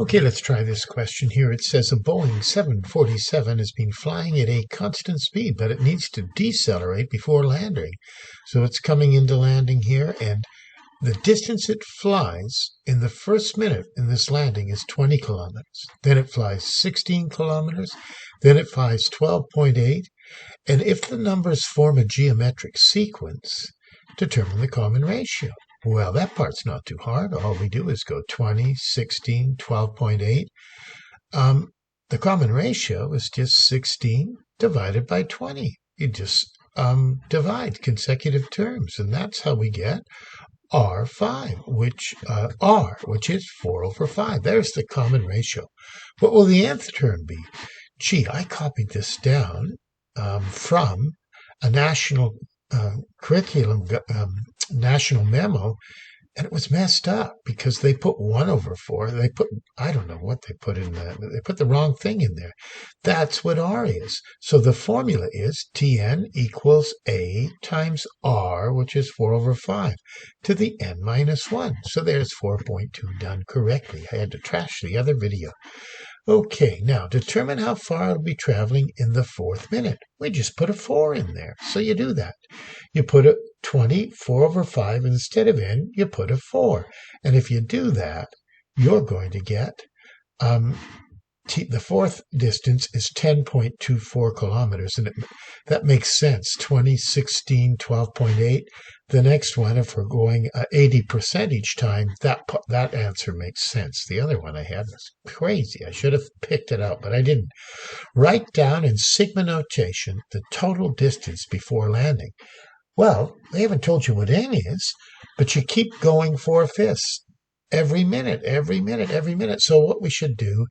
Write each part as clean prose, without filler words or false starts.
Okay, let's try this question here. It says a Boeing 747 has been flying at a constant speed, but it needs to decelerate before landing. So it's coming into landing here, and the distance it flies in the first minute in this landing is 20 kilometers. Then it flies 16 kilometers. Then it flies 12.8. And if the numbers form a geometric sequence, determine the common ratio. Well, that part's not too hard. All we do is go 20, 16, 12.8. The common ratio is just 16 divided by 20. You just divide consecutive terms, and that's how we get R5, which is 4 over 5. There's the common ratio. What will the nth term be? Gee, I copied this down from a national curriculum, national memo, and it was messed up because they put 1 over 4. I don't know what they put in there. They put the wrong thing in there. That's what R is. So the formula is Tn equals A times R, which is 4 over 5, to the n minus 1. So there's 4.2 done correctly. I had to trash the other video. Okay, now determine how far it'll be traveling in the 4th minute. We just put a 4 in there. So you do that. You put a 20, 4 over 5. Instead of n, you put a 4. And if you do that, you're going to get the 4th distance is 10.24 kilometers. And that makes sense. 20, 16, 12.8. The next one, if we're going 80% each time, that answer makes sense. The other one I had was crazy. I should have picked it out, but I didn't. Write down in sigma notation the total distance before landing. Well, they haven't told you what n is, but you keep going 4/5 every minute, every minute, every minute. So what we should do,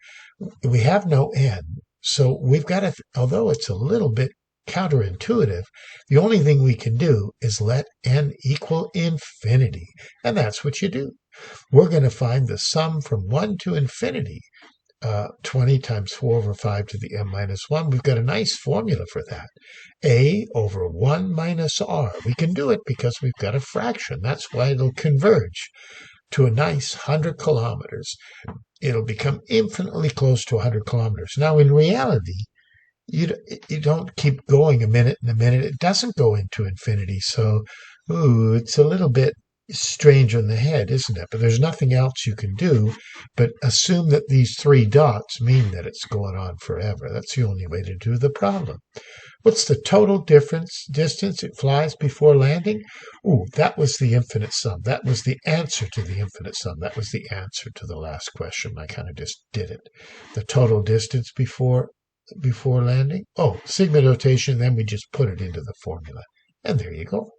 we have no n, so we've got to, although it's a little bit counterintuitive, the only thing we can do is let n equal infinity, and that's what you do. We're going to find the sum from 1 to infinity, 20 times 4 over 5 to the n minus 1. We've got a nice formula for that. A over 1 minus r. We can do it because we've got a fraction. That's why it'll converge to a nice 100 kilometers. It'll become infinitely close to 100 kilometers. Now, in reality, you don't keep going a minute and a minute. It doesn't go into infinity. So, it's a little bit strange on the head, isn't it? But there's nothing else you can do but assume that these 3 dots mean that it's going on forever. That's the only way to do the problem. What's the total distance it flies before landing? That was the infinite sum. That was the answer to the infinite sum. That was the answer to the last question. I kind of just did it. The total distance before landing. Sigma notation, then we just put it into the formula. And there you go.